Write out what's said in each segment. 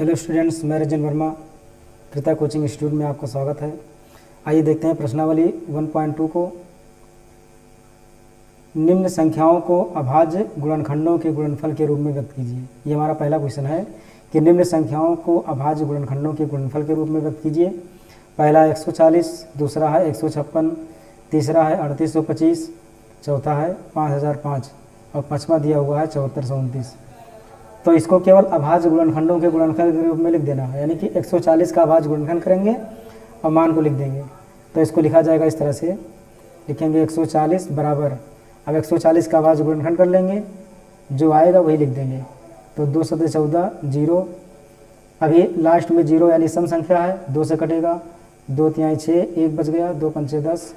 Hello students, मैं रजन वर्मा कृता coaching institute में आपका स्वागत है। आइए देखते हैं प्रश्नावली 1.2 को। निम्न संख्याओं को अभाज्य गुणनखंडों के गुणनफल के रूप में व्यक्त कीजिए। ये हमारा पहला क्वेश्चन है कि निम्न संख्याओं को अभाज्य गुणनखंडों के गुणनफल के रूप में व्यक्त कीजिए। पहला है 140, दूसरा है 156, तीसरा है 3825, चौथा है 5005 और पाँचवा दिया हुआ है 7429। तो इसको केवल अभाज्य गुणनखंडों के गुणनफल के रूप में लिख देना है, यानी कि 140 का अभाज्य गुणनखंड करेंगे और मान को लिख देंगे। तो इसको लिखा जाएगा इस तरह से, लिखेंगे 140 बराबर, अब 140 का अभाज्य गुणनखंड कर लेंगे, जो आएगा वही लिख देंगे। तो 2 सत्ते 14, 0, अभी लास्ट में 0 यानी सम संख्या है, 2 से कटेगा, 2 तिहाई 6, 1 बच गया, 2 पंचे 10।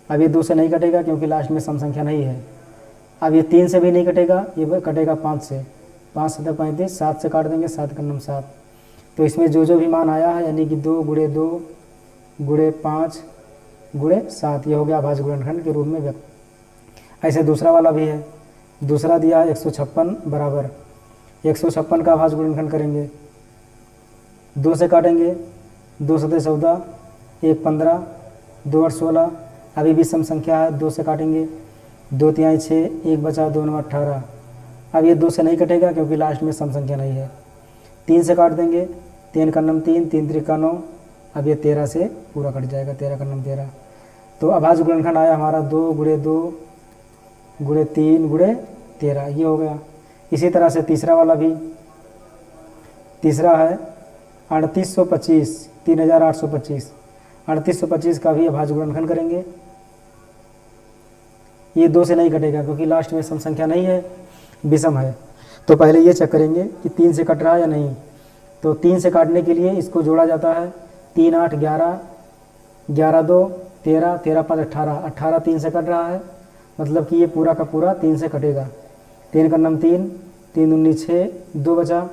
अब ये 2 से नहीं कटेगा क्योंकि लास्ट में सम संख्या नहीं है। अब ये 3 से भी नहीं कटेगा, ये कटेगा 5 से, 5 सत्ते 35, 7 से काट देंगे, 7 का 7। तो इसमें जो जो भी मान आया है, यानी कि 2 गुणे 2 गुणे 5 गुणे 7, ये हो गया अभाज्य गुणनखंड के रूप में व्यक्त। ऐसे दूसरा वाला भी है, दूसरा दिया है 156 बराबर, 156 का अभाज्य गुणनखंड करेंगे, 2 से काटेंगे, 2 सत्ते 14, 1 15, 2 8 16, अभी भी सम संख्या है, 2 से काटेंगे, 2 तिहाई 6, 1 बचा, 2 9 18। अब ये 2 से नहीं कटेगा क्योंकि लास्ट में सम संख्या नहीं है, 3 से काट देंगे, 3 का 3, 3 त्रिका 9, अब ये 13 से पूरा कट जाएगा, 13 का 13। तो अभाज्य गुणनखंड आया हमारा 2 गुणे 2 गुणे 3 गुणे 13, ये हो गया। इसी तरह से तीसरा वाला भी, तीसरा है 3825, 3825, 3825 का भी अभाज्य गुणनखंड करेंगे। ये 2 से नहीं कटेगा क्योंकि लास्ट में सम संख्या नहीं है, विषम है। तो पहले ये चेक करेंगे कि 3 से कट रहा है या नहीं। तो 3 से काटने के लिए इसको जोड़ा जाता है, 3 8 11, 11 2 13, 13 5 18, 18 3 से कट रहा है, मतलब कि ये पूरा का पूरा 3 से कटेगा। 3 का 3, 3 19 6, 2 बचा,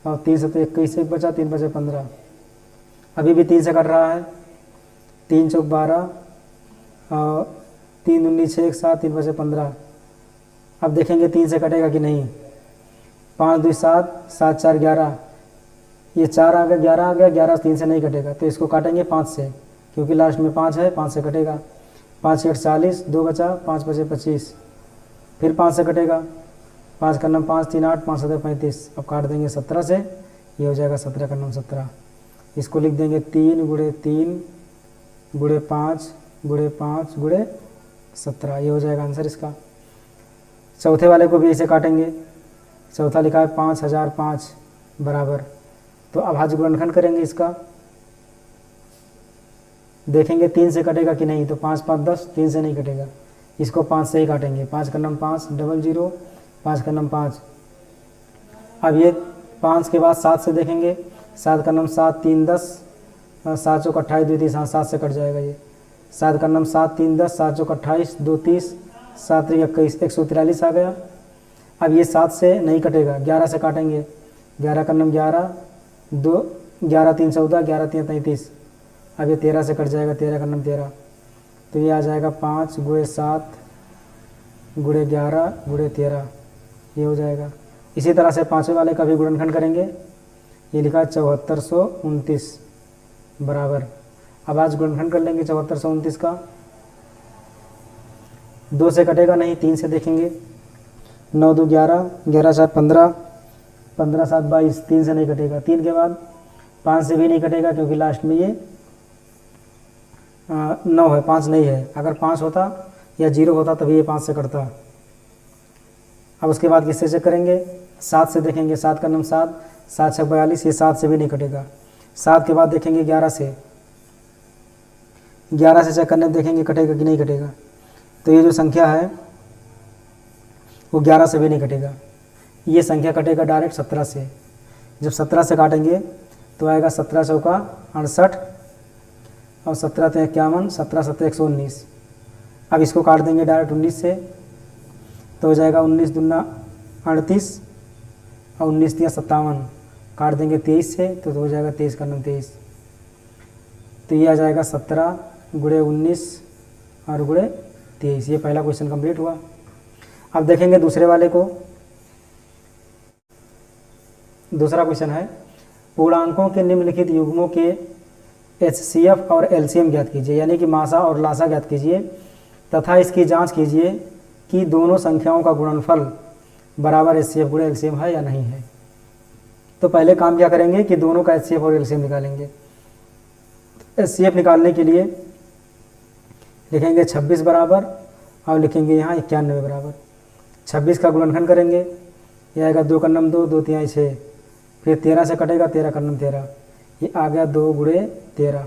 और 3 7 21, 1 बचा, 3 बचे 15। अभी भी 3 से कट रहा है, 3 चौक 12, और 3 19 6 1 7, 3 बचे 15। अब देखेंगे 3 से कटेगा कि नहीं। 5 2 7, 7 4 11, ये 4 आ गया, 11 आ गया, 11 3 से नहीं कटेगा, तो इसको काटेंगे 5 से क्योंकि लास्ट में 5 है, 5 से कटेगा। 5 8 40, 2 बचा, 5 बचे 25, फिर 5 से कटेगा, 5 का 5, 3 8, 5 7 35। अब काट देंगे 17 से, ये हो जाएगा 17 का 17। इसको लिख देंगे 3 गुणे 3 गुणे 5 गुणे 5 गुणे 17, ये हो जाएगा आंसर इसका। चौथे वाले को भी ऐसे काटेंगे, चौथा लिखा है 5005 बराबर, तो अभाज्य गुणनखंड करेंगे इसका, देखेंगे 3 से कटेगा कि नहीं। तो 5 5 10, 3 से नहीं कटेगा, इसको 5 से ही काटेंगे। 5 का 5, 00, 5 का 5। अब ये 5 के बाद 7 से देखेंगे, 7 का 7, 3 10, 7 चौक 28, 2 30, 7 से कट जाएगा ये। 7 का 7, 3 10, 7 चौक 28, 2 30, 7 21, 143 आ गया। अब ये 7 से नहीं कटेगा, 11 से काटेंगे, 11 का 11, 2 11 3 14, 11 3 33। अब ये 13 से कट जाएगा, 13 का 13, तो ये आ जाएगा 5 गुणे 7 गुणे 11 गुणे 13, ये हो जाएगा। इसी तरह से पाँचवें वाले का भी गुणनखंड करेंगे, ये लिखा है 7429 बराबर, अब आज गुणनखंड कर लेंगे 7429 का। 2 से कटेगा नहीं, 3 से देखेंगे, 9 2 11, 11 4 15, 15 7 22, 3 से नहीं कटेगा। 3 के बाद 5 से भी नहीं कटेगा क्योंकि लास्ट में ये 9 है, 5 नहीं है। अगर 5 होता या 0 होता तभी ये 5 से कटता। अब उसके बाद किससे चेक करेंगे, 7 से देखेंगे, 7 का 7, 7 6 42, ये 7 से भी नहीं कटेगा। 7 के बाद देखेंगे 11 से, 11 से चेक करने देखेंगे कटेगा कि नहीं कटेगा। तो ये जो संख्या है वो 11 से भी नहीं कटेगा, ये संख्या कटेगा डायरेक्ट 17 से। जब 17 से काटेंगे तो आएगा 17 चौका 68 और 17 3 51, 17 7 119। अब इसको काट देंगे डायरेक्ट 19 से, तो हो जाएगा 19 दूना 38 और 19 3 57, काट देंगे 23 से, तो हो जाएगा 23 का 23। तो ये आ जाएगा 17 गुणे 19 और गुणे 23। ये पहला क्वेश्चन कंप्लीट हुआ। अब देखेंगे दूसरे वाले को। दूसरा क्वेश्चन है पूर्णांकों के निम्नलिखित युग्मों के HCF और LCM ज्ञात कीजिए, यानी कि मासा और लासा ज्ञात कीजिए तथा इसकी जांच कीजिए कि दोनों संख्याओं का गुणनफल बराबर HCF गुणे LCM है या नहीं है। तो पहले काम क्या करेंगे कि दोनों का HCF और LCM निकालेंगे। HCF निकालने के लिए लिखेंगे 26 बराबर और लिखेंगे यहाँ 91 बराबर। 26 का गुणनखंड करेंगे, यह आएगा 2 का नम 2, 2 तिहाई 6, फिर 13 से कटेगा 13 का नम 13, ये आ गया 2 गुणे 13।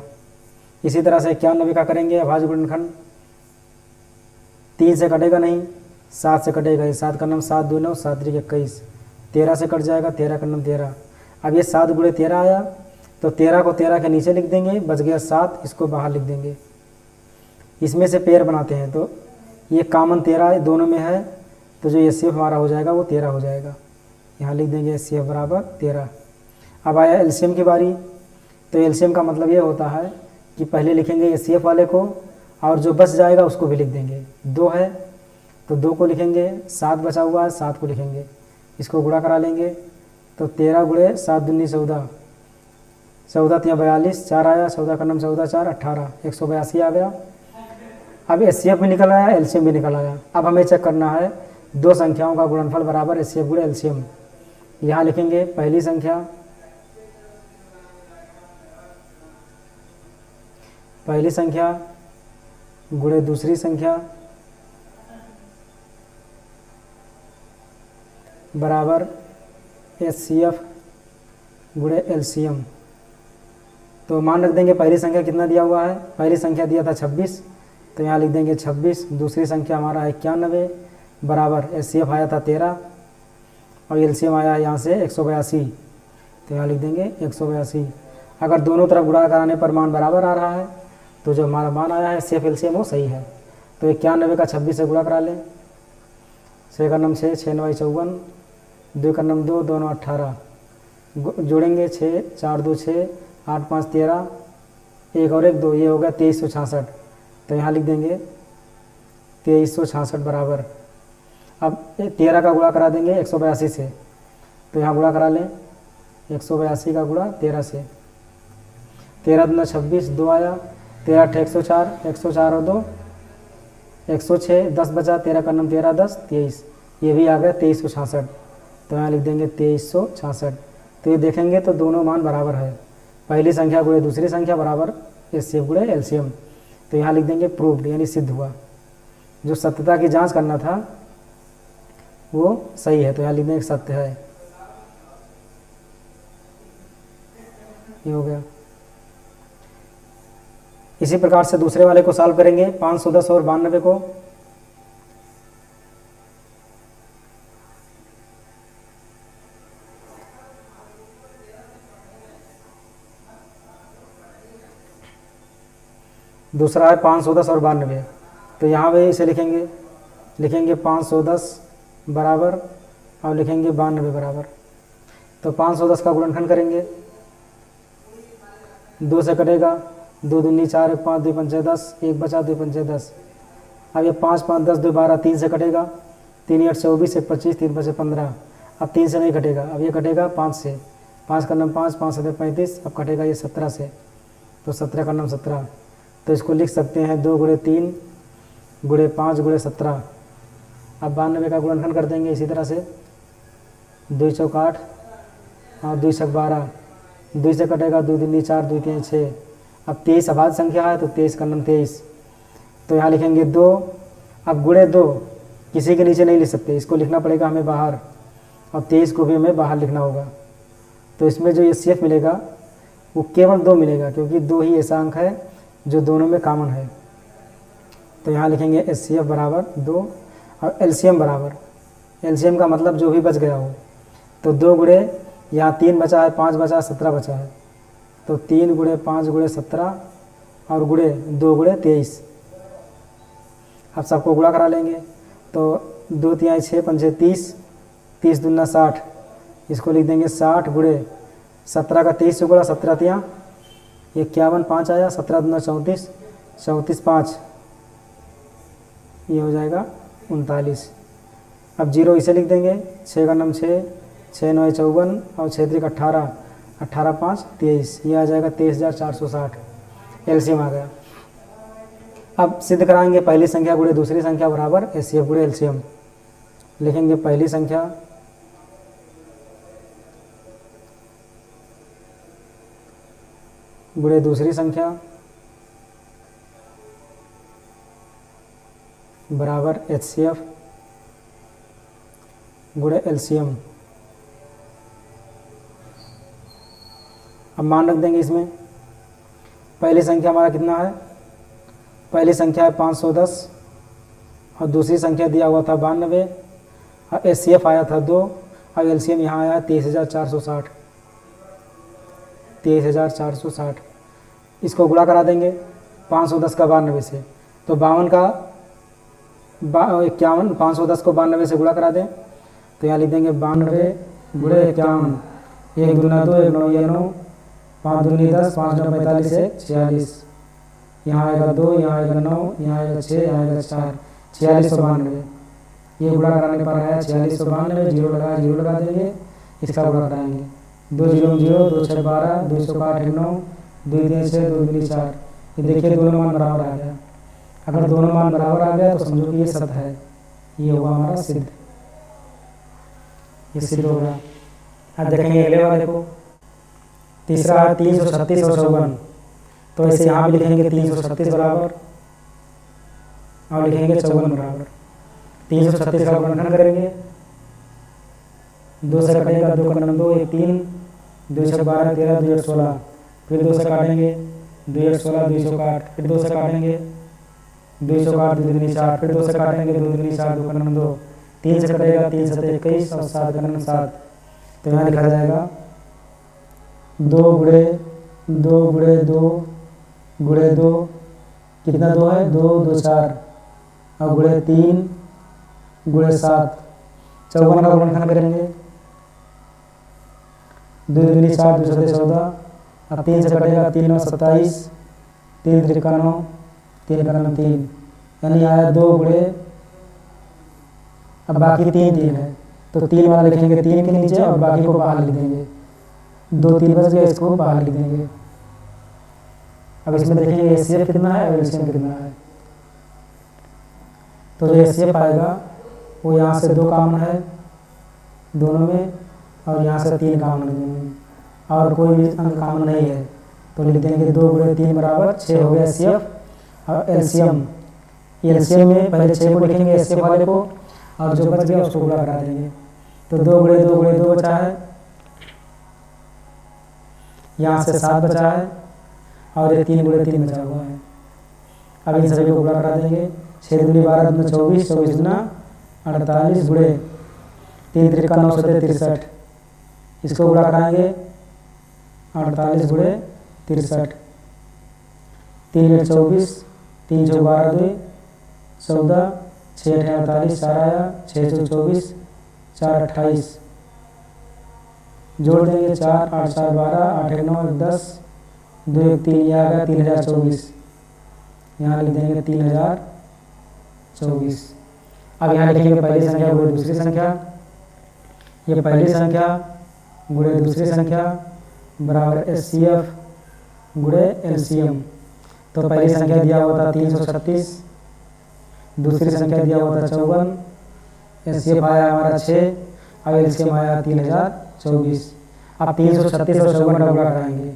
इसी तरह से 91 का करेंगे अभाज्य गुणनखंड, 3 से कटेगा नहीं, 7 से कटेगा, ये 7 का नम 7, 2 9, 7 3 21, 13 से कट जाएगा 13 का नम 13। अब ये 7 गुणे 13 आया तो 13 को 13 के नीचे लिख देंगे, बच गया 7, इसको बाहर लिख देंगे। इसमें से पेयर बनाते हैं तो ये कॉमन 13 दोनों में है, तो जो HCF हमारा हो जाएगा वो 13 हो जाएगा। यहाँ लिख देंगे HCF बराबर 13। अब आया LCM की बारी, तो LCM का मतलब ये होता है कि पहले लिखेंगे HCF वाले को और जो बच जाएगा उसको भी लिख देंगे। 2 है तो 2 को लिखेंगे, 7 बचा हुआ है 7 को लिखेंगे, इसको गुणा करा लेंगे तो 13 गुणे 7 दूनी 14, 14 तिया 42, 4 आया, 14 का नम 14 4 18, 182 आ गया। अब HCF भी निकल आया, LCM भी निकल आया। अब हमें चेक करना है दो संख्याओं का गुणनफल बराबर HCF गुणे LCM। यहाँ लिखेंगे पहली संख्या गुणे दूसरी संख्या बराबर HCF गुणे LCM। तो मान रख देंगे पहली संख्या कितना दिया हुआ है, पहली संख्या दिया था 26, तो यहाँ लिख देंगे 26, दूसरी संख्या हमारा है 91 बराबर HCF आया था 13 और LCM आया है यहाँ से 182, तो यहाँ लिख देंगे 182। अगर दोनों तरफ गुणा कराने पर मान बराबर आ रहा है तो जो हमारा मान आया है HCF LCM वो सही है। तो 91 का 26 से गुणा करा लें, 6 का नम 6, 6 9 54, 2 का नम 2, 2 9 18, जोड़ेंगे 6 4 2 6, 8 5 13, 1 और 1 2, ये हो गया 2366। तो यहाँ लिख देंगे 2366 बराबर। अब 13 का गुणा करा देंगे 182 से, तो यहाँ गुणा करा लें 182 का गुणा 13 से, 13 दूना 26, 2 आया, 13 8 104, 104 और 2 106, 10 बचा, 13 का नम 13 10 23, ये भी आ गया 2366। तो यहाँ लिख देंगे 2366। तो ये देखेंगे तो दोनों मान बराबर है, पहली संख्या गुणे दूसरी संख्या बराबर HCF गुणे LCM। तो यहाँ लिख देंगे प्रूव्ड, यानी सिद्ध हुआ। जो सत्यता की जांच करना था वो सही है, तो यहाँ लिख देंगे सत्य है, ये हो गया। इसी प्रकार से दूसरे वाले को सॉल्व करेंगे, 510 और 92 को। दूसरा है 510 और 92, तो यहाँ भी इसे लिखेंगे 510 बराबर और लिखेंगे 92 बराबर। तो 510 का गुणनखंड करेंगे, 2 से कटेगा, 2 दूनी 4, 1 5 2 पंचे 10, 1 बचा 2 पंचे 10। अब ये 5 5 10 2 12, 3 से कटेगा, 3 8 24, 1 25, 3 5 15। अब 3 से नहीं कटेगा, अब ये कटेगा 5 से, 5 का नम 5, 5 7 35, अब कटेगा ये 17 से, तो 17 का नम 17। तो इसको लिख सकते हैं 2 गुणे 3 गुणे 5 गुणे 17। अब 92 का गुणनखंड कर देंगे इसी तरह से, 2 चौक 8 और 2 छक 12, 2 से कटेगा, 2 दूनी 4, 2 3 6। अब 23 अभाज्य संख्या है तो 23 का नम 23, तो यहाँ लिखेंगे 2। अब गुणे 2 किसी के नीचे नहीं लिख सकते, इसको लिखना पड़ेगा हमें बाहर, और 23 को भी हमें बाहर लिखना होगा। तो इसमें जो HCF मिलेगा वो केवल 2 मिलेगा, क्योंकि 2 ही ऐसा अंक है जो दोनों में कॉमन है। तो यहाँ लिखेंगे HCF बराबर 2 और LCM बराबर, LCM का मतलब जो भी बच गया हो, तो 2 गुणे यहाँ 3 बचा है, 5 बचा है, 17 बचा है, तो 3 गुणे 5 गुणे 17 और गुणे 2 गुणे 23। अब सबको गुणा करा लेंगे, तो 2 तिहाई 6 पंचे 30, 30 दूना 60, इसको लिख देंगे 60 गुणे 17 का 23 से गुणा, 17 तिया 51, 5 आया, 17 दूना 34, 34 5, ये हो जाएगा 39। अब 0 इसे लिख देंगे, 6 का नम 6, 6 9 54 और 6 3 18। 18 5 23, ये आ जाएगा 23,460, एलसीएम आ गया। अब सिद्ध कराएंगे पहली संख्या गुणे दूसरी संख्या बराबर एचसीएफ गुणे एलसीएम। लिखेंगे पहली संख्या गुणे दूसरी संख्या बराबर एचसीएफ गुणे एलसीएम। अब मान रख देंगे इसमें। पहली संख्या हमारा कितना है, पहली संख्या है 510 और दूसरी संख्या दिया हुआ था 92 और एचसीएफ आया था 2 और एलसीएम यहाँ आया 23,460, 23,460। इसको गुणा करा देंगे 510 का 92 से, तो 52 का 51, 510 को 92 से गुणा करा दें तो यहाँ लिख देंगे 92 गुणे 51, 1 दूना 2, 1 9 9, 5 दूनी 10, 5 9 45 से 46, यहाँ आएगा 2, यहाँ आएगा 9, यहाँ आएगा 6, यहाँ आएगा 4, 4692। ये गुणा कराने पर आया 4692, जीरो लगा देंगे, इसका गुणा कराएंगे 2 0 0, 2 6 12, 2 1 8 1 9, 2 3 6, 2 2 4। ये देखिए दोनों मान बराबर आ गया। अगर दोनों मान बराबर आ गया तो समझो कि ये सत्य है, ये होगा हमारा सिद्ध, ये सिद्ध होगा। अब देखेंगे अगले वाले को, तीसरा 336 और 54, तो ऐसे यहाँ भी लिखेंगे 336 बराबर और लिखेंगे 54 बराबर। 336 का गुणनखंड करेंगे, 2 से कटेगा 2 का 2, 1 3, 2 6 12 13, 2 1 16, फिर 2 से काटेंगे 2 1 16, 2 1 8, फिर 2 से काटेंगे 2 1 8, 2 दूनी 4, फिर 2 से काटेंगे 2 दूनी 4, 2 का 2, 3 से कटेगा 3 7 21 और 7 का 7। तो यहाँ लिखा जाएगा 2 गुणे 2 गुणे 2 गुणे 2, कितना 2 है, 2 2 4 और गुणे 3 गुणे 7, 54 का गुणनखंड करेंगे, 2 दूनी 4, 2 7 14, अब 3 से कटेगा 3 9 27, 3 3 का 9, 3 का 9 3, यानी आया 2 गुणे, अब बाकी 3 3 है तो 3 वाला लिखेंगे 3 के नीचे और बाकी को बाहर लिख देंगे, 2 3 बच गए, इसको बाहर लिख देंगे। अब इसमें देखेंगे एचसीएफ कितना है और एलसीएम कितना है। तो जो एचसीएफ आएगा वो यहाँ से 2 कॉमन है दोनों में और यहाँ से 3 कॉमन है दोनों में और कोई भी अंक कॉमन नहीं है, तो लिख देंगे 2 गुणे 3 बराबर 6 हो गया एचसीएफ। और एलसीएम, एलसीएम में पहले 6 को लिखेंगे एचसीएफ वाले को और जो बच गया उसको गुणा करा देंगे, तो 2 गुणे 2 गुणे 2 बचा है, यहाँ से 7 बचा है और ये 3 गुणे 3 बचा हुआ है। अब इन सभी को गुणा करा देंगे, 6 दूनी 12 दूना 24, 24 दूना 48 गुणे 3 3 का 9 7 63, इसको गुणा कराएंगे 48 गुणे 63, 3 8 24, 3 6 12 2 14, 6 8 48, 4 आया, 6 6 24, 4 28, जोड़ देंगे 4 8 4 12, 8 1 9 1 10, 2 1 3, ये आ गया 3024, यहाँ लिख देंगे 3024। अब यहाँ लिखेंगे पहली संख्या गुणे दूसरी संख्या, ये पहली संख्या गुणे दूसरी संख्या बराबर एचसीएफ गुणे एलसीएम। तो पहली संख्या दिया हुआ था 336, दूसरी संख्या दिया हुआ था 54, एचसीएफ आया हमारा 6 और एलसीएम आया 3024। अब 336 और 54 का गुणा कराएंगे,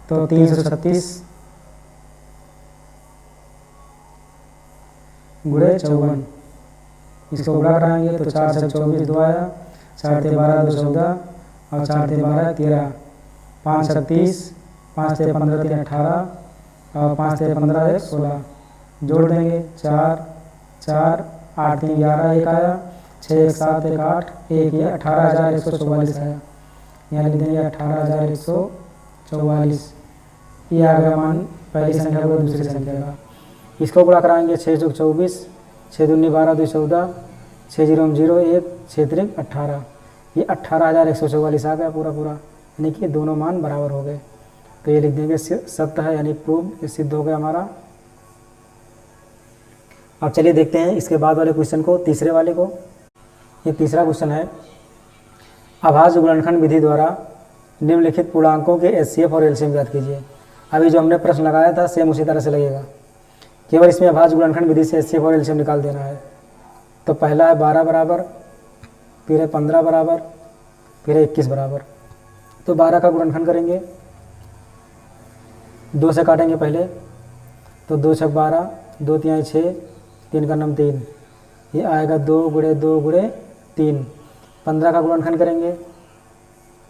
तो 336 गुणे 54, इसको गुणा कराएंगे तो 4 से 24 2 आया, 4 से 12 2 14 और 4 से 12 13, 5 36, 5 से 15 3 18 और 5 से 15 1 16, जोड़ देंगे 4 4 8 3 11, 1 आया, 6 1 7 1 8, 1 ये 18,144 आया, यहाँ लिख देंगे 18,144। ये आ गया मान पहली संख्या को दूसरी संख्या का। इसको गुणा कराएंगे 6 चौक 24, 6 दूनी 12 2 14, 6 0 0 1, 6 3 18, ये 18,144 आ गया पूरा, यानी कि दोनों मान बराबर हो गए। तो ये लिख देंगे सत्य है, यानी प्रूव, ये सिद्ध हो गया हमारा। अब चलिए देखते हैं इसके बाद वाले क्वेश्चन को, तीसरे वाले को। ये तीसरा क्वेश्चन है, अभाज्य गुणनखंड विधि द्वारा निम्नलिखित पूर्णांकों के एचसीएफ और एलसीएम ज्ञात कीजिए। अभी जो हमने प्रश्न लगाया था सेम उसी तरह से लगेगा, केवल इसमें अभाज्य गुणनखंड विधि से एचसीएफ और एलसीएम निकाल देना है। तो पहला है 12 बराबर, फिर है 15 बराबर, फिर है 21 बराबर। तो 12 का गुणनखंड करेंगे, 2 से काटेंगे पहले, तो 2 छक 12, 2 तिहाई 6, 3 का नम 3, ये आएगा 2 गुणे 2 गुणे 3। 15 का गुणनखंड करेंगे,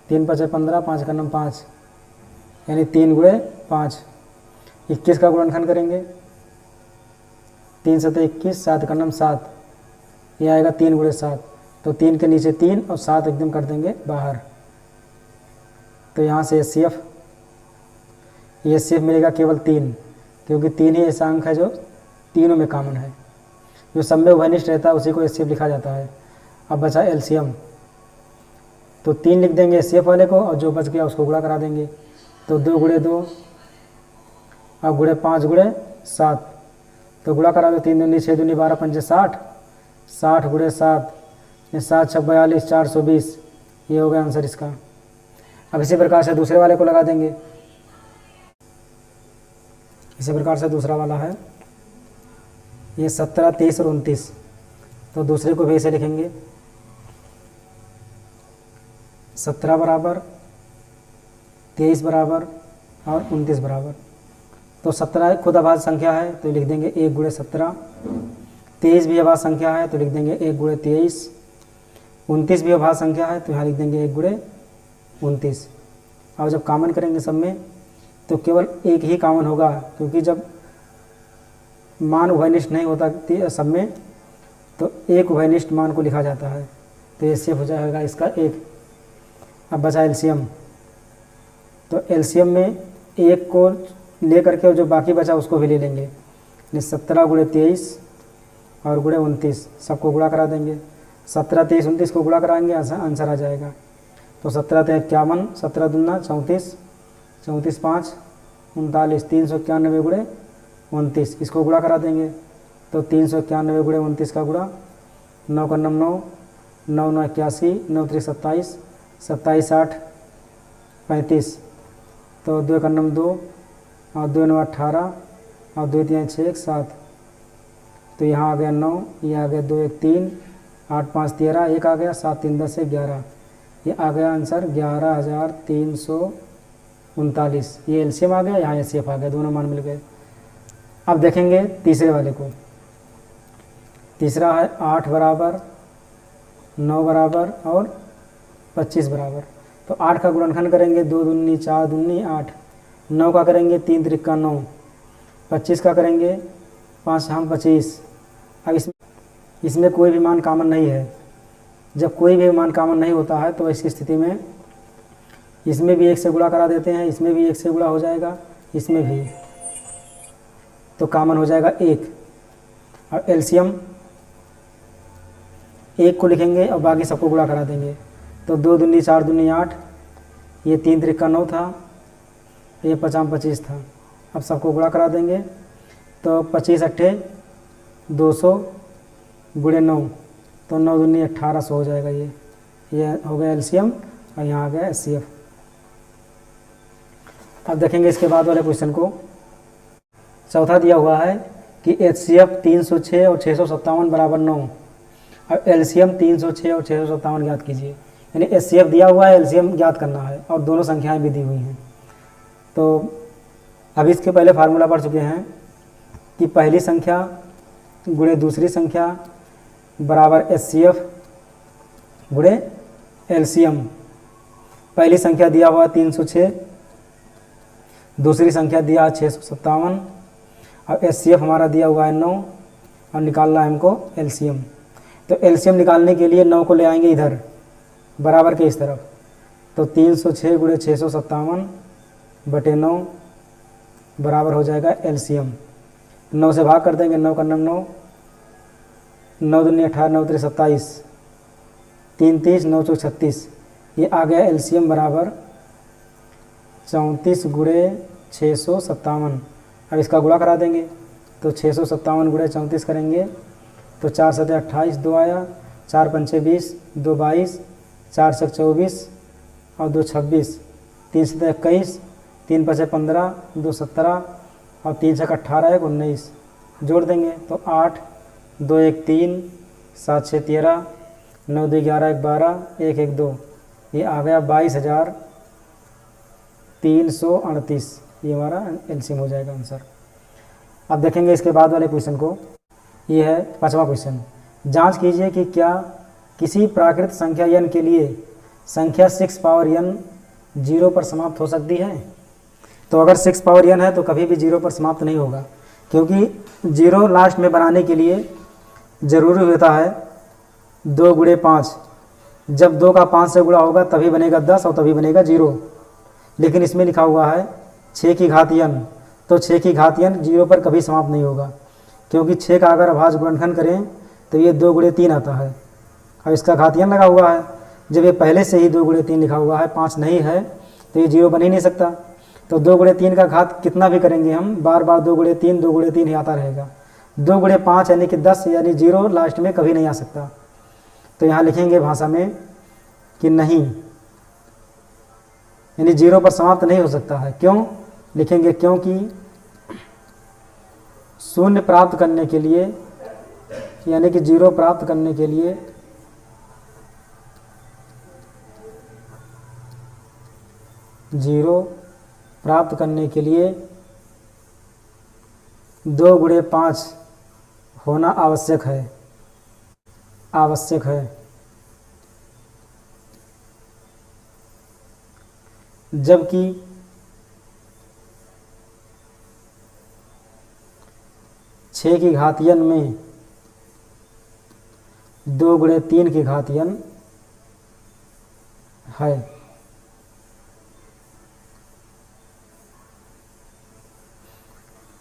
3 पचे 15, 5 का नम 5, यानी 3 गुणे 5। 21 का गुणनखंड करेंगे, 3 सते 21, 7 का नम 7, ये आएगा 3 गुणे 7। तो 3 के नीचे 3 और 7 एकदम कर देंगे बाहर। तो यहाँ से एचसीएफ मिलेगा केवल 3, क्योंकि 3 ही ऐसा अंक है जो तीनों में कॉमन है। जो सब में उभयनिष्ठ रहता है उसी को एचसीएफ लिखा जाता है। अब बचा एलसीएम, तो 3 लिख देंगे एचसीएफ वाले को, और जो बच गया उसको गुणा करा देंगे। तो 2 गुणे 2 और गुणे 5 गुणे 7, तो गुणा करा दो, 3 दूनी 6 दूनी 12 पंचे 60, 60 गुणे 7, 7 छक 42, 420, ये हो गया आंसर इसका। अब इसी प्रकार से दूसरे वाले को लगा देंगे। इसी प्रकार से दूसरा वाला है, ये 17, 23 और 29। तो दूसरे को भी ऐसे लिखेंगे, 17 बराबर, 23 बराबर और 29 बराबर। तो 17 खुद अभाज्य संख्या है तो लिख देंगे 1 गुणे 17। 23 भी अभाज्य संख्या है तो लिख देंगे 1 गुणे 23। 29 भी अभाज्य संख्या है तो यहाँ लिख देंगे 1 गुणे 29। अब जब कॉमन करेंगे सब में तो केवल एक ही कॉमन होगा, क्योंकि जब मान उभयनिष्ठ नहीं होता सब में तो एक उभयनिष्ठ मान को लिखा जाता है। तो ये सेफ हो जाएगा इसका 1। अब बचा एलसीएम, तो एलसीएम में 1 को ले करके जो बाकी बचा उसको भी ले लेंगे। 17 गुणे 23 और गुणे 29 सबको गुणा करा देंगे। 17, 23, 29 को गुणा कराएंगे, आंसर आ जाएगा। तो 17 × 51, 17 दूना 34, 34 5 39, 391 गुणे 29, इसको गुणा करा देंगे। तो 391 गुणे 29 का गुणा, 9 का नम 9, 9 9 81, 9 3 27, 27 8 35, तो 2 का नम 2 और 2 9 18 और 2 3 6 7। तो यहाँ आ गया 9, ये आ गया 2 1 3, 8 5 13, 1 आ गया, 7 3 10 11, ये आ गया आंसर 11,339। ये एलसीएम आ गया, यहाँ एचसीएफ आ गया, दोनों मान मिल गए। अब देखेंगे तीसरे वाले को। तीसरा है 8 बराबर, 9 बराबर और 25 बराबर। तो 8 का गुणनखंड करेंगे, 2 दूनी 4 दूनी 8। 9 का करेंगे 3 त्रिका 9। 25 का करेंगे 5 हम 25। अब इसमें कोई भी मान कॉमन नहीं है। जब कोई भी मान कॉमन नहीं होता है तो ऐसी स्थिति में इसमें भी 1 से गुणा करा देते हैं, इसमें भी 1 से गुणा हो जाएगा, इसमें भी, तो कॉमन हो जाएगा 1। और एलसीएम 1 को लिखेंगे और बाकी सबको गुणा करा देंगे। तो 2 दूनी 4 दूनी 8, ये 3 त्रिका 9 था, ये 50 25 था। अब सबको गुणा करा देंगे। तो 25 अट्ठे 200 गुणे 9, तो 9 दूनी 1800 हो जाएगा। ये हो गया एलसीएम और यहाँ आ गया एचसीएफ। अब देखेंगे इसके बाद वाले क्वेश्चन को। चौथा दिया हुआ है कि एचसीएफ 306 और 657 बराबर 9। अब एलसीएम 306 और 657 ज्ञात कीजिए। यानी एचसीएफ दिया हुआ है, एलसीएम ज्ञात करना है और दोनों संख्याएं भी दी हुई हैं। तो अभी इसके पहले फार्मूला पढ़ चुके हैं कि पहली संख्या गुणे दूसरी संख्या बराबर एचसीएफ गुणे एलसीएम। पहली संख्या दिया हुआ 306, दूसरी संख्या दिया है 657 और एचसीएफ हमारा दिया हुआ है 9 और निकालना है हमको एलसीएम। तो एलसीएम निकालने के लिए 9 को ले आएंगे इधर बराबर के इस तरफ। तो 306 गुणे 657 बटे 9 बराबर हो जाएगा एलसीएम। 9 से भाग कर देंगे, 9 का नम 9, 9 दूनी 18, 9 3 27, 3 30, 9 4 36। ये आ गया एलसीएम बराबर 34 गुणे 657। अब इसका गुणा करा देंगे तो 657 गुणे 34 करेंगे तो 4 सते 28, 2 आया, 4 पंचे 20, 2 22, 4 छक 24 और 2 26, 3 सते 21, 3 पचे 15, 2 17 और 3 छक 18, 1 19। जोड़ देंगे तो 8, 2 1 3, 7 6 13, 9 2 11, 1 12, 1 1 2। ये आ गया 22,338। ये हमारा एलसीएम हो जाएगा आंसर। अब देखेंगे इसके बाद वाले क्वेश्चन को। ये है 5वां क्वेश्चन। जांच कीजिए कि क्या किसी प्राकृत संख्या n के लिए संख्या 6 पावर n 0 पर समाप्त हो सकती है। तो अगर 6 पावर n है तो कभी भी 0 पर समाप्त नहीं होगा, क्योंकि 0 लास्ट में बनाने के लिए ज़रूरी होता है 2 गुणे 5। जब 2 का 5 से गुणा होगा तभी बनेगा 10 और तभी बनेगा 0। लेकिन इसमें लिखा हुआ है 6 की घात n, तो 6 की घात n 0 पर कभी समाप्त नहीं होगा, क्योंकि 6 का अगर अभाज्य गुणनखंड करें तो ये 2 गुणे 3 आता है। अब इसका घात n लगा हुआ है, जब ये पहले से ही 2 गुणे 3 लिखा हुआ है, 5 नहीं है तो ये 0 बन ही नहीं सकता। तो 2 गुणे 3 का घात कितना भी करेंगे हम, बार बार 2 गुणे 3 2 गुणे 3 ही आता रहेगा। 2 गुणे 5 यानी कि 10 यानी 0 लास्ट में कभी नहीं आ सकता। तो यहाँ लिखेंगे भाषा में कि नहीं, यानी 0 पर समाप्त नहीं हो सकता है। क्यों लिखेंगे? क्योंकि शून्य प्राप्त करने के लिए, यानी कि 0 प्राप्त करने के लिए जीरो प्राप्त करने के लिए 2 गुणे 5 होना आवश्यक है, आवश्यक है। जबकि 6 की घात n में 2 गुणे 3 की घात n है।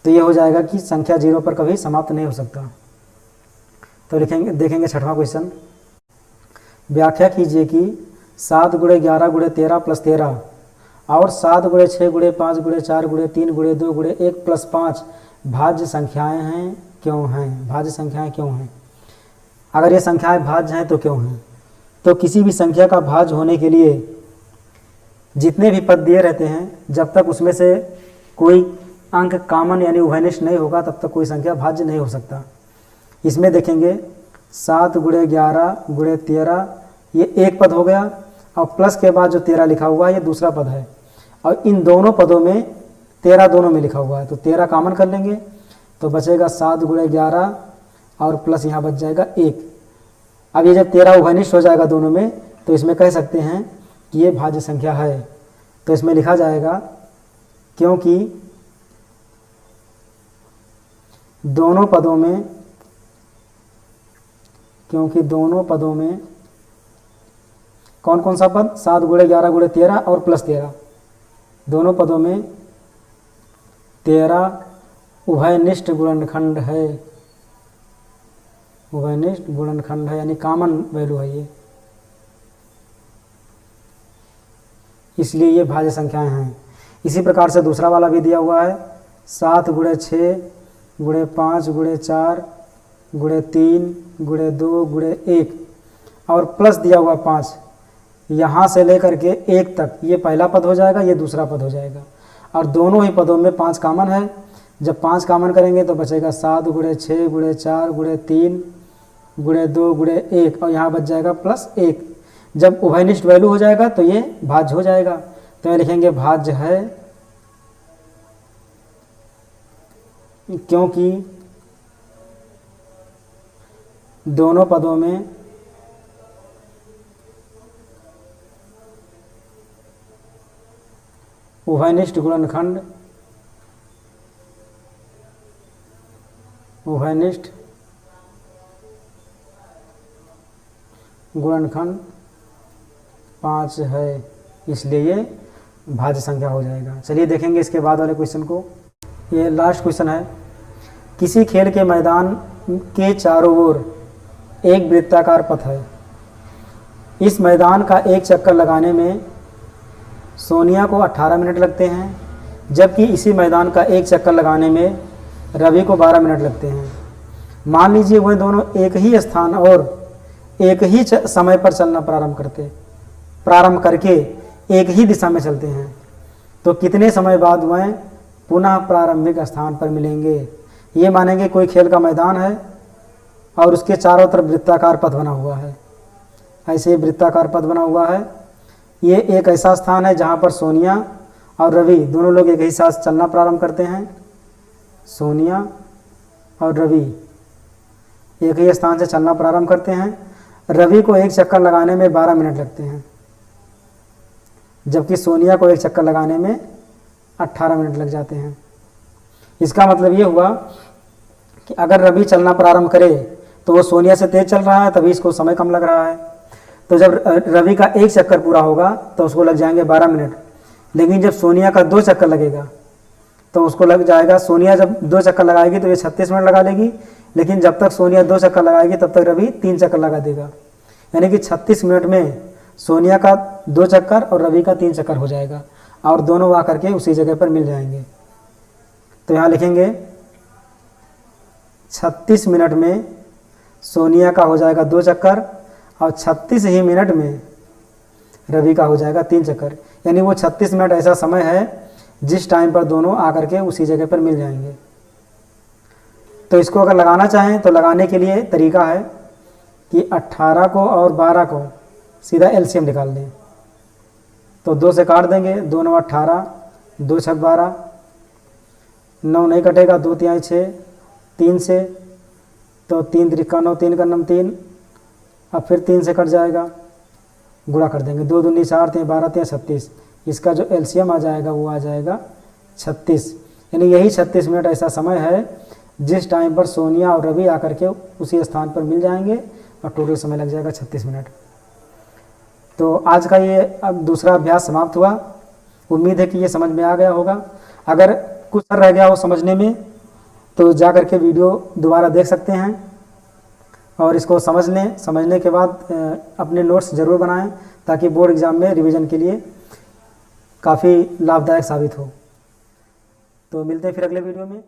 तो ये हो जाएगा कि संख्या 0 पर कभी समाप्त नहीं हो सकता। तो लिखेंगे, देखेंगे 6वां क्वेश्चन। व्याख्या कीजिए कि 7 गुणे 11 गुणे 13 प्लस 13 और 7 गुणे 6 गुणे 5 गुणे 4 गुणे 3 गुणे 2 गुणे 1 प्लस 5 भाज्य संख्याएं हैं, क्यों हैं? भाज्य संख्याएं क्यों हैं? अगर ये संख्याएं भाज्य हैं तो क्यों हैं? तो किसी भी संख्या का भाज्य होने के लिए जितने भी पद दिए रहते हैं, जब तक उसमें से कोई अंक कॉमन यानी उभयनिष्ठ नहीं होगा तब तक कोई संख्या भाज्य नहीं हो सकता। इसमें देखेंगे 7 गुणे 11 गुणे 13 ये एक पद हो गया, और प्लस के बाद जो 13 लिखा हुआ है ये दूसरा पद है, और इन दोनों पदों में 13 दोनों में लिखा हुआ है, तो 13 कॉमन कर लेंगे तो बचेगा 7 गुणे 11 और प्लस यहाँ बच जाएगा 1। अब ये जब 13 उभयनिष्ठ हो जाएगा दोनों में, तो इसमें कह सकते हैं कि ये भाज्य संख्या है। तो इसमें लिखा जाएगा क्योंकि दोनों पदों में, क्योंकि दोनों पदों में कौन कौन सा पद? 7 गुणे 11 गुणे 13 और प्लस 13, दोनों पदों में 13 उभयनिष्ठ गुणनखंड है, उभयनिष्ठ गुणनखंड है, यानी कॉमन वैल्यू है ये, इसलिए ये भाज्य संख्याएं हैं। इसी प्रकार से दूसरा वाला भी दिया हुआ है 7 गुणे 6 गुणे 5 गुणे 4 गुणे 3 गुणे 2 गुणे 1 और प्लस दिया हुआ 5, यहाँ से लेकर के 1 तक ये पहला पद हो जाएगा, ये दूसरा पद हो जाएगा, और दोनों ही पदों में 5 कॉमन है। जब 5 कॉमन करेंगे तो बचेगा 7 गुणे 6 गुणे 4 गुणे 3 गुणे 2 गुणे 1 और यहाँ बच जाएगा प्लस 1। जब उभयनिष्ठ वैल्यू हो जाएगा तो ये भाज्य हो जाएगा। तो ये लिखेंगे भाज्य है क्योंकि दोनों पदों में उभयनिष्ठ गुणनखंड, उभयनिष्ठ गुणनखंड 5 है, इसलिए ये भाज्य संख्या हो जाएगा। चलिए देखेंगे इसके बाद वाले क्वेश्चन को। ये लास्ट क्वेश्चन है। किसी खेल के मैदान के चारों ओर एक वृत्ताकार पथ है। इस मैदान का एक चक्कर लगाने में सोनिया को 18 मिनट लगते हैं, जबकि इसी मैदान का एक चक्कर लगाने में रवि को 12 मिनट लगते हैं। मान लीजिए वह दोनों एक ही स्थान और एक ही समय पर चलना प्रारंभ करके एक ही दिशा में चलते हैं, तो कितने समय बाद वह पुनः प्रारंभिक स्थान पर मिलेंगे। ये मानेंगे कोई खेल का मैदान है और उसके चारों तरफ वृत्ताकार पथ बना हुआ है, ऐसे वृत्ताकार पथ बना हुआ है। ये एक ऐसा स्थान है जहाँ पर सोनिया और रवि दोनों लोग एक ही साथ चलना प्रारंभ करते हैं। सोनिया और रवि एक ही स्थान से चलना प्रारंभ करते हैं। रवि को एक चक्कर लगाने में 12 मिनट लगते हैं, जबकि सोनिया को एक चक्कर लगाने में 18 मिनट लग जाते हैं। इसका मतलब ये हुआ कि अगर रवि चलना प्रारंभ करे तो वो सोनिया से तेज चल रहा है, तभी इसको समय कम लग रहा है। तो जब रवि का एक चक्कर पूरा होगा तो उसको लग जाएंगे 12 मिनट, लेकिन जब सोनिया का 2 चक्कर लगेगा तो उसको लग जाएगा, सोनिया जब 2 चक्कर लगाएगी तो ये 36 मिनट लगा लेगी, लेकिन जब तक सोनिया 2 चक्कर लगाएगी तब तक रवि 3 चक्कर लगा देगा। यानी कि 36 मिनट में सोनिया का 2 चक्कर और रवि का 3 चक्कर हो जाएगा और दोनों आकर के उसी जगह पर मिल जाएंगे। तो यहाँ लिखेंगे 36 मिनट में सोनिया का हो जाएगा 2 चक्कर और 36 ही मिनट में रवि का हो जाएगा 3 चक्कर। यानी वो 36 मिनट ऐसा समय है जिस टाइम पर दोनों आकर के उसी जगह पर मिल जाएंगे। तो इसको अगर लगाना चाहें तो लगाने के लिए तरीका है कि 18 को और 12 को सीधा एलसीएम निकाल लें। तो 2 से काट देंगे, 2 9 18, 2 6 12, 9 नहीं कटेगा, 2 3 6, 3 से तो 3 त्रिका 9, 3 का 9 3, अब फिर 3 से कट जाएगा, गुणा कर देंगे, 2 दूनी 4, 3 12, 3 36। इसका जो एलसीएम आ जाएगा वो आ जाएगा 36। यानी यही 36 मिनट ऐसा समय है जिस टाइम पर सोनिया और रवि आकर के उसी स्थान पर मिल जाएंगे और टोटल समय लग जाएगा 36 मिनट। तो आज का ये अब दूसरा अभ्यास समाप्त हुआ। उम्मीद है कि ये समझ में आ गया होगा। अगर कुछ रह गया हो समझने में तो जा कर के वीडियो दोबारा देख सकते हैं और इसको समझ लें। समझने के बाद अपने नोट्स ज़रूर बनाएं ताकि बोर्ड एग्ज़ाम में रिवीजन के लिए काफ़ी लाभदायक साबित हो। तो मिलते हैं फिर अगले वीडियो में।